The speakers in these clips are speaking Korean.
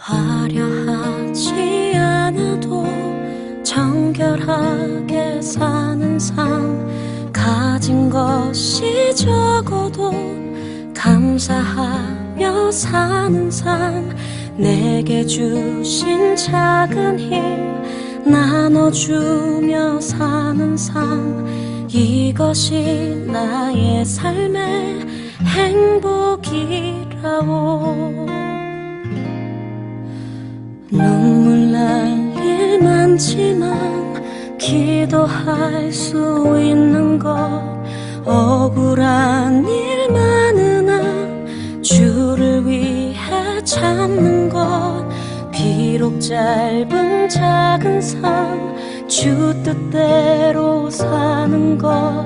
화려하지 않아도 정결하게 사는 삶, 가진 것이 적어도 감사하며 사는 삶, 내게 주신 작은 힘 나눠주며 사는 삶, 이것이 나의 삶의 행복이라오. 눈물 날 일 많지만 기도할 수 있는 것, 억울한 일 많으나 주를 위해 참는 것, 비록 짧은 작은 삶 주 뜻대로 사는 것,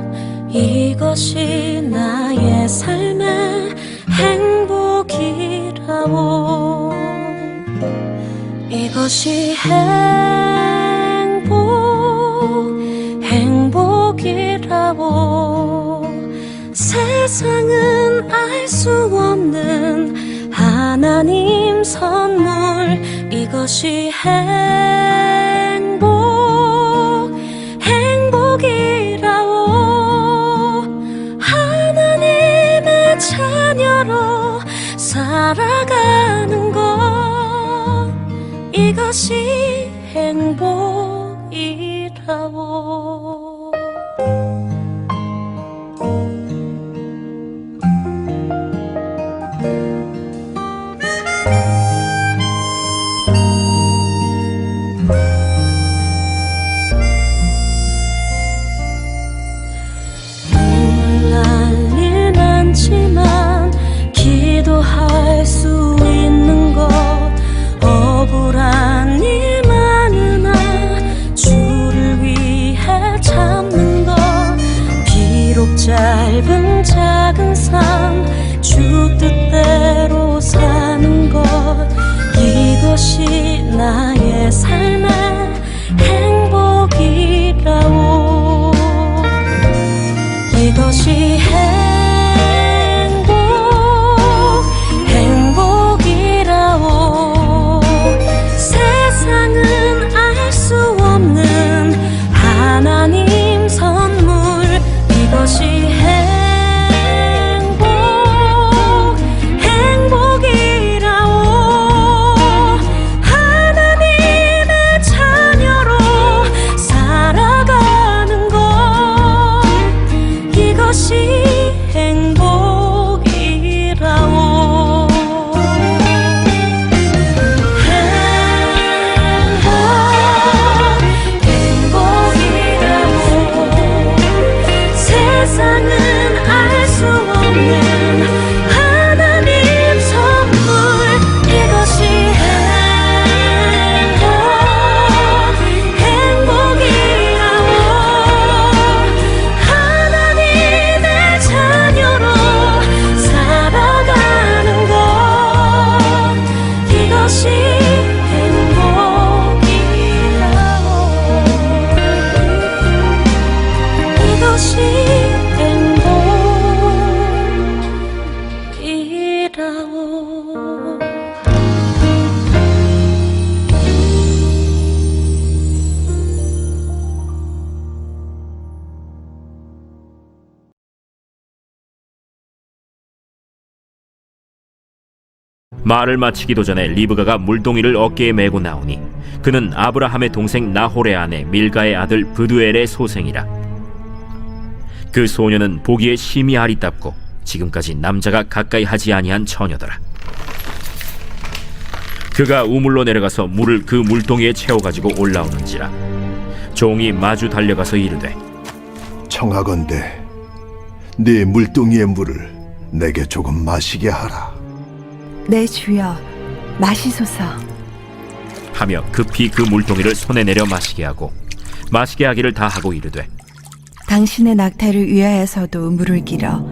이것이 나의 삶의 행복이라오. 이것이 행복이라오. 세상은 알 수 없는 하나님 선물, 이것이 행복이라오. 하나님의 자녀로 살아가는 것, 이것이 행복이라오. 눈물 날 일 많지만 기도할 수 있는 것, 억울한 일 많으나 주를 위해 참는 것, 비록 짧은 작은 삶 주 뜻대로 사는 것, 이것이 나의 삶의 행복이라오. 이것이 행복이라오. 세상은 알 수 없는 하나님 선물, 이것이 행복이라오. 하나님의 자녀로 살아가는 것, 이것이 행복이라오. 세상은 알 수 없는 하나님 선물, 이것이 행복이라오. 하나님의 자녀로 살아가는 것, 이것이 행복이라오. 이것이 행복이라오. 말을 마치기도 전에 리브가가 물동이를 어깨에 메고 나오니 그는 아브라함의 동생 나홀의 아내 밀가의 아들 브두엘의 소생이라. 그 소녀는 보기에 심히 아리답고 지금까지 남자가 가까이 하지 아니한 처녀더라. 그가 우물로 내려가서 물을 그 물동이에 채워가지고 올라오는지라 종이 마주 달려가서 이르되, 청하건대 네 물동이의 물을 내게 조금 마시게 하라. 네 주여, 마시소서. 하며 급히 그 물동이를 손에 내려 마시게 하고 마시게 하기를 다 하고 이르되, 당신의 낙타를 위하여서도 물을 길어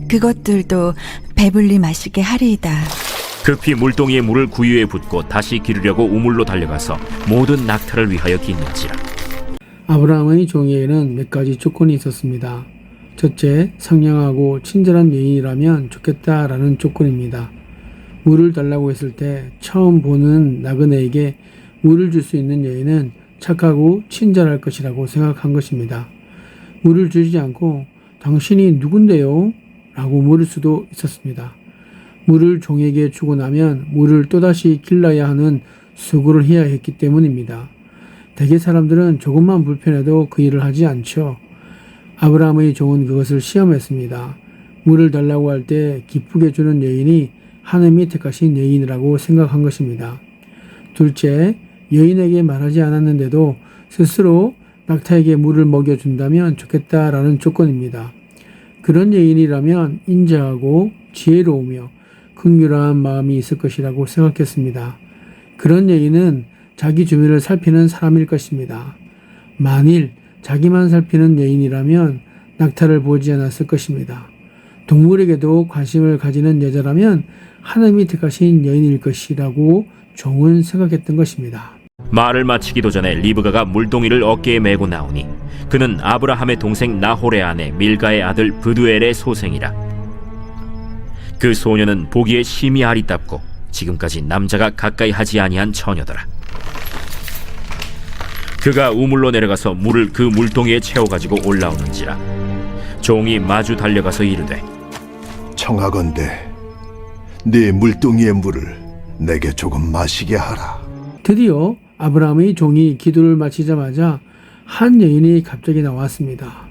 그것들도 배불리 마시게 하리이다. 급히 물동이의 물을 구유에 붓고 다시 기르려고 우물로 달려가서 모든 낙타를 위하여 깃는지라. 아브라함의 종에게는 몇 가지 조건이 있었습니다. 첫째, 상냥하고 친절한 여인이라면 좋겠다라는 조건입니다. 물을 달라고 했을 때 처음 보는 나그네에게 물을 줄 수 있는 여인은 착하고 친절할 것이라고 생각한 것입니다. 물을 주지 않고 당신이 누군데요? 라고 물을 수도 있었습니다. 물을 종에게 주고 나면 물을 또다시 길러야 하는 수고를 해야 했기 때문입니다. 대개 사람들은 조금만 불편해도 그 일을 하지 않죠. 아브라함의 종은 그것을 시험했습니다. 물을 달라고 할 때 기쁘게 주는 여인이 하나님이 택하신 여인이라고 생각한 것입니다. 둘째, 여인에게 말하지 않았는데도 스스로 낙타에게 물을 먹여준다면 좋겠다라는 조건입니다. 그런 여인이라면 인자하고 지혜로우며 긍휼한 마음이 있을 것이라고 생각했습니다. 그런 여인은 자기 주변을 살피는 사람일 것입니다. 만일 자기만 살피는 여인이라면 낙타를 보지 않았을 것입니다. 동물에게도 관심을 가지는 여자라면 하나님이 택하신 여인일 것이라고 종은 생각했던 것입니다. 말을 마치기도 전에 리브가가 물동이를 어깨에 메고 나오니 그는 아브라함의 동생 나홀의 아내 밀가의 아들 브두엘의 소생이라. 그 소녀는 보기에 심히 아리답고 지금까지 남자가 가까이 하지 아니한 처녀더라. 그가 우물로 내려가서 물을 그 물동이에 채워가지고 올라오는지라. 종이 마주 달려가서 이르되 청하건대 네 물동이의 물을 내게 조금 마시게 하라. 드디어 아브라함의 종이 기도를 마치자마자 한 여인이 갑자기 나왔습니다.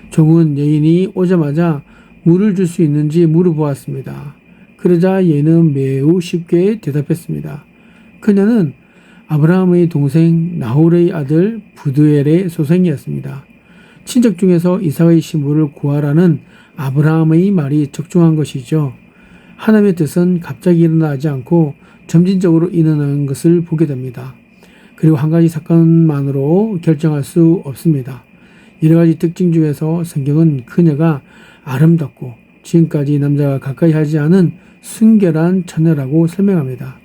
종은 여인이 오자마자 물을 줄 수 있는지 물어보았습니다. 그러자 여인은 매우 쉽게 대답했습니다. 그녀는 아브라함의 동생 나홀의 아들 부두엘의 소생이었습니다. 친척 중에서 이삭의 신부를 구하라는 아브라함의 말이 적중한 것이죠. 하나님의 뜻은 갑자기 일어나지 않고 점진적으로 일어나는 것을 보게 됩니다. 그리고 한 가지 사건만으로 결정할 수 없습니다. 여러 가지 특징 중에서 성경은 그녀가 아름답고 지금까지 남자가 가까이 하지 않은 순결한 처녀라고 설명합니다.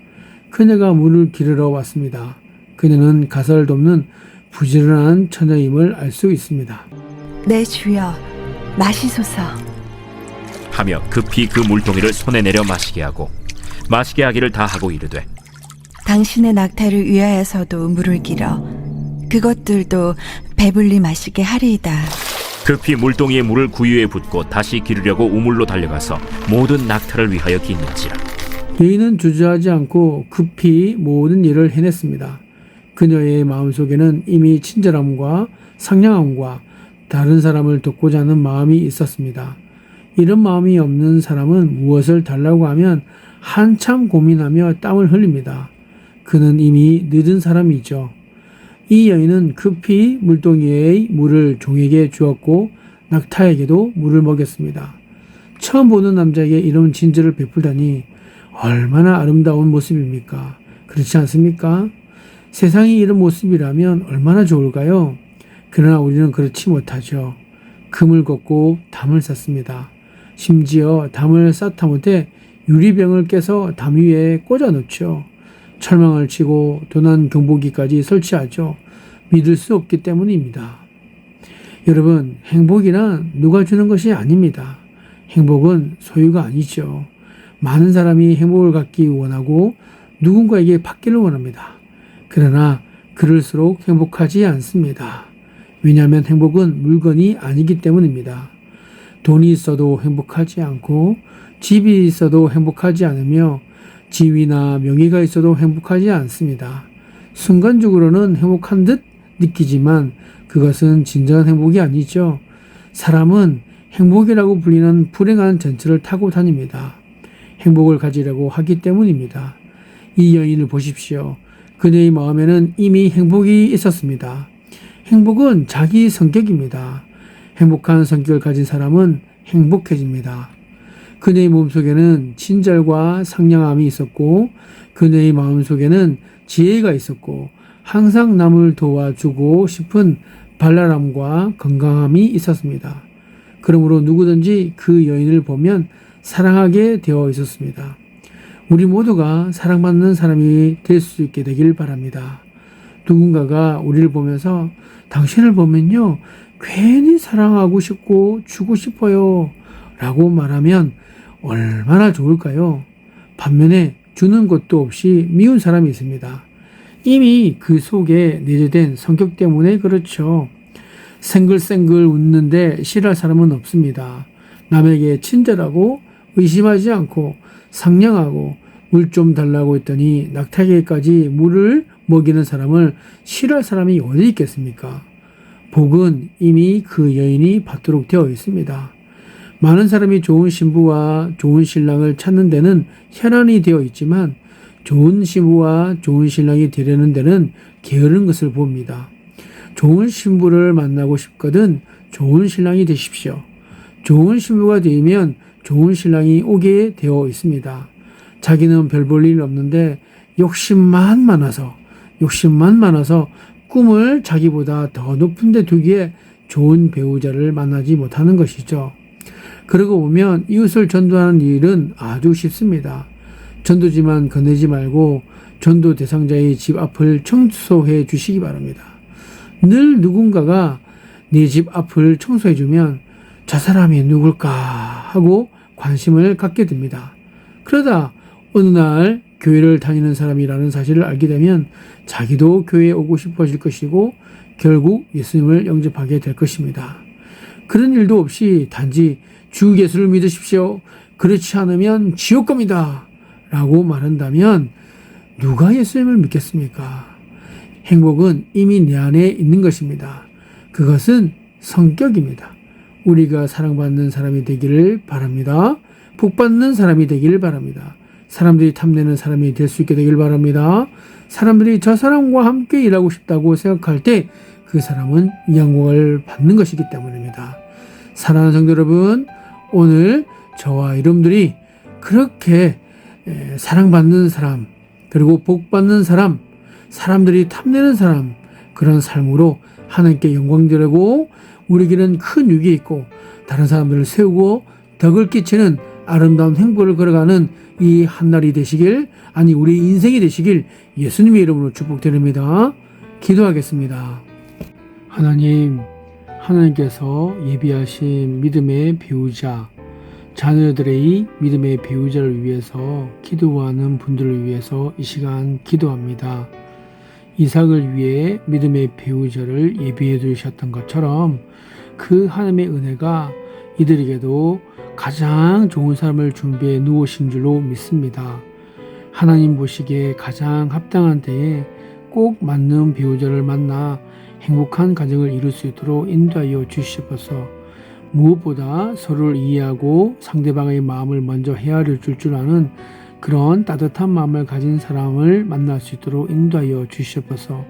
그녀가 물을 기르러 왔습니다. 그녀는 가사를 돕는 부지런한 처녀임을 알 수 있습니다. 내 주여, 마시소서. 하며 급히 그 물동이를 손에 내려 마시게 하고 마시게 하기를 다 하고 이르되 당신의 낙타를 위하여서도 물을 길어 그것들도 배불리 마시게 하리이다. 급히 물동이의 물을 구유에 붓고 다시 기르려고 우물로 달려가서 모든 낙타를 위하여 깃는지라. 여인은 주저하지 않고 급히 모든 일을 해냈습니다. 그녀의 마음속에는 이미 친절함과 상냥함과 다른 사람을 돕고자 하는 마음이 있었습니다. 이런 마음이 없는 사람은 무엇을 달라고 하면 한참 고민하며 땀을 흘립니다. 그는 이미 늦은 사람이죠. 이 여인은 급히 물동이의 물을 종에게 주었고 낙타에게도 물을 먹였습니다. 처음 보는 남자에게 이런 진저를 베풀다니 얼마나 아름다운 모습입니까? 그렇지 않습니까? 세상이 이런 모습이라면 얼마나 좋을까요? 그러나 우리는 그렇지 못하죠. 금을 걷고 담을 쌌습니다. 심지어 담을 쌓다 못해 유리병을 깨서 담 위에 꽂아 놓죠. 철망을 치고 도난 경보기까지 설치하죠. 믿을 수 없기 때문입니다. 여러분, 행복이란 누가 주는 것이 아닙니다. 행복은 소유가 아니죠. 많은 사람이 행복을 갖기 원하고 누군가에게 받기를 원합니다. 그러나 그럴수록 행복하지 않습니다. 왜냐하면 행복은 물건이 아니기 때문입니다. 돈이 있어도 행복하지 않고 집이 있어도 행복하지 않으며 지위나 명예가 있어도 행복하지 않습니다. 순간적으로는 행복한 듯 느끼지만 그것은 진정한 행복이 아니죠. 사람은 행복이라고 불리는 불행한 전철을 타고 다닙니다. 행복을 가지려고 하기 때문입니다. 이 여인을 보십시오. 그녀의 마음에는 이미 행복이 있었습니다. 행복은 자기 성격입니다. 행복한 성격을 가진 사람은 행복해집니다. 그녀의 몸속에는 친절과 상냥함이 있었고 그녀의 마음속에는 지혜가 있었고 항상 남을 도와주고 싶은 발랄함과 건강함이 있었습니다. 그러므로 누구든지 그 여인을 보면 사랑하게 되어 있었습니다. 우리 모두가 사랑받는 사람이 될 수 있게 되길 바랍니다. 누군가가 우리를 보면서 당신을 보면요 괜히 사랑하고 싶고 주고 싶어요 라고 말하면 얼마나 좋을까요? 반면에 주는 것도 없이 미운 사람이 있습니다. 이미 그 속에 내재된 성격 때문에 그렇죠. 생글생글 웃는데 싫어할 사람은 없습니다. 남에게 친절하고 의심하지 않고 상냥하고 물 좀 달라고 했더니 낙타에게까지 물을 먹이는 사람을 싫어할 사람이 어디 있겠습니까? 복은 이미 그 여인이 받도록 되어 있습니다. 많은 사람이 좋은 신부와 좋은 신랑을 찾는 데는 혈안이 되어 있지만 좋은 신부와 좋은 신랑이 되려는 데는 게으른 것을 봅니다. 좋은 신부를 만나고 싶거든 좋은 신랑이 되십시오. 좋은 신부가 되면 좋은 신랑이 오게 되어 있습니다. 자기는 별 볼 일 없는데 욕심만 많아서 꿈을 자기보다 더 높은 데 두기에 좋은 배우자를 만나지 못하는 것이죠. 그러고 보면 이웃을 전도하는 일은 아주 쉽습니다. 전도지만 건네지 말고 전도 대상자의 집 앞을 청소해 주시기 바랍니다. 늘 누군가가 네 집 앞을 청소해 주면 저 사람이 누굴까 하고 관심을 갖게 됩니다. 그러다 어느 날 교회를 다니는 사람이라는 사실을 알게 되면 자기도 교회에 오고 싶어질 것이고 결국 예수님을 영접하게 될 것입니다. 그런 일도 없이 단지 주 예수를 믿으십시오. 그렇지 않으면 지옥 갑니다. 라고 말한다면 누가 예수님을 믿겠습니까? 행복은 이미 내 안에 있는 것입니다. 그것은 성격입니다. 우리가 사랑받는 사람이 되기를 바랍니다. 복받는 사람이 되기를 바랍니다. 사람들이 탐내는 사람이 될 수 있게 되길 바랍니다. 사람들이 저 사람과 함께 일하고 싶다고 생각할 때 그 사람은 영광을 받는 것이기 때문입니다. 사랑하는 성도 여러분, 오늘 저와 여러분들이 그렇게 사랑받는 사람, 그리고 복받는 사람, 사람들이 탐내는 사람, 그런 삶으로 하나님께 영광 드리고 우리에게는 큰 유익이 있고 다른 사람들을 세우고 덕을 끼치는 아름다운 행보를 걸어가는 이 한날이 되시길, 아니 우리 인생이 되시길 예수님의 이름으로 축복드립니다. 기도하겠습니다. 하나님께서 예비하신 믿음의 배우자, 자녀들의 믿음의 배우자를 위해서 기도하는 분들을 위해서 이 시간 기도합니다. 이삭을 위해 믿음의 배우자를 예비해 두셨던 것처럼 그 하나님의 은혜가 이들에게도 가장 좋은 사람을 준비해 놓으신 줄로 믿습니다. 하나님 보시기에 가장 합당한 때에 꼭 맞는 배우자를 만나 행복한 가정을 이룰 수 있도록 인도하여 주시옵소서. 무엇보다 서로를 이해하고 상대방의 마음을 먼저 헤아려 줄 아는 그런 따뜻한 마음을 가진 사람을 만날 수 있도록 인도하여 주시옵소서.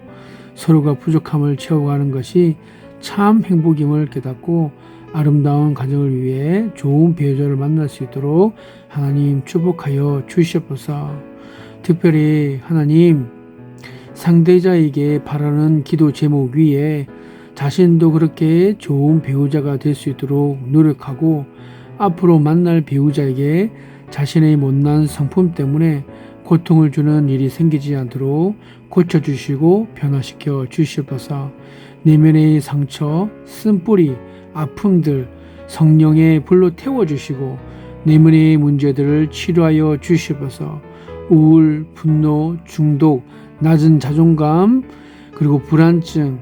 서로가 부족함을 채워가는 것이 참 행복임을 깨닫고 아름다운 가정을 위해 좋은 배우자를 만날 수 있도록 하나님 축복하여 주시옵소서. 특별히 하나님, 상대자에게 바라는 기도 제목 위에 자신도 그렇게 좋은 배우자가 될 수 있도록 노력하고 앞으로 만날 배우자에게 자신의 못난 성품 때문에 고통을 주는 일이 생기지 않도록 고쳐주시고 변화시켜 주시옵소서. 내면의 상처, 쓴뿌리, 아픔들 성령의 불로 태워주시고 내면의 문제들을 치료하여 주시옵소서. 우울, 분노, 중독, 낮은 자존감, 그리고 불안증,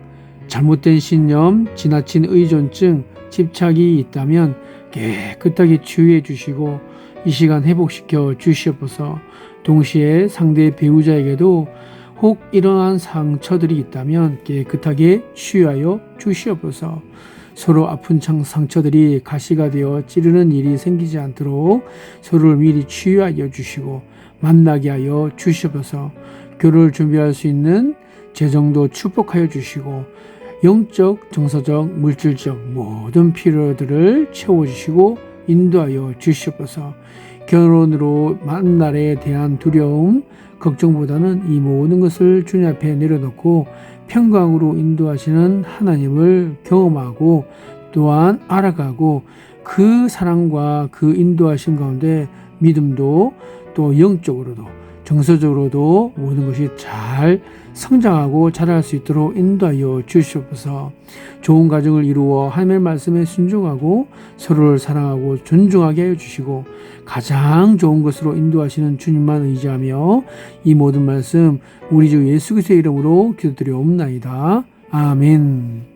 잘못된 신념, 지나친 의존증, 집착이 있다면 깨끗하게 치유해 주시고 이 시간 회복시켜 주시옵소서. 동시에 상대 배우자에게도 혹 일어난 상처들이 있다면 깨끗하게 치유하여 주시옵소서. 서로 아픈 상처들이 가시가 되어 찌르는 일이 생기지 않도록 서로를 미리 치유하여 주시고 만나게 하여 주시옵소서. 교류를 준비할 수 있는 재정도 축복하여 주시고 영적, 정서적, 물질적 모든 필요들을 채워주시고 인도하여 주시옵소서. 결혼으로 만날에 대한 두려움, 걱정보다는 이 모든 것을 주님 앞에 내려놓고 평강으로 인도하시는 하나님을 경험하고 또한 알아가고 그 사랑과 그 인도하심 가운데 믿음도 또 영적으로도 정서적으로도 모든 것이 잘 성장하고 자랄 수 있도록 인도하여 주시옵소서. 좋은 가정을 이루어 하나님의 말씀에 순종하고 서로를 사랑하고 존중하게 하여 주시고 가장 좋은 것으로 인도하시는 주님만 의지하며 이 모든 말씀 우리 주 예수 그리스도의 이름으로 기도드리옵나이다. 아멘.